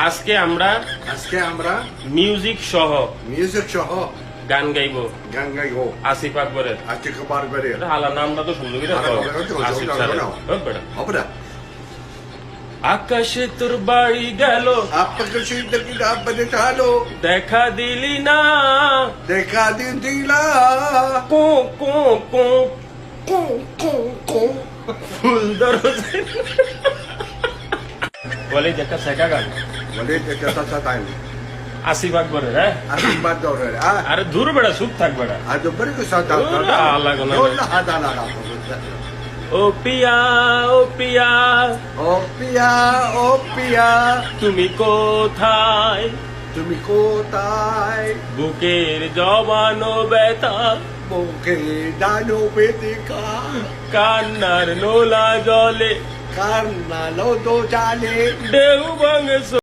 আজকে আমরা মিউজিক সহ গান গাইবো আসিফ আকবরের। হালা নামটা তো সুন্দর আসিফ স্যারের। হবে না? আকাশে তোর বাড়ি গেল, দেখা দিলি না, কো কো কো কো কো কো ফুল দরজে বলে দেখা শেখা গান আসিফ আকবরের। হ্যাঁ আরে দূর বেড়া চুপ থাক বেড়া। ও পিয়া ও পিয়া ও পিয়া তুমি কোথায়, বুকের জবানো ব্যথা, বুকে ডানো বেদিকা কান্নার নোলা জলে কান্না লো তো জানে ঢেউ ভাঙে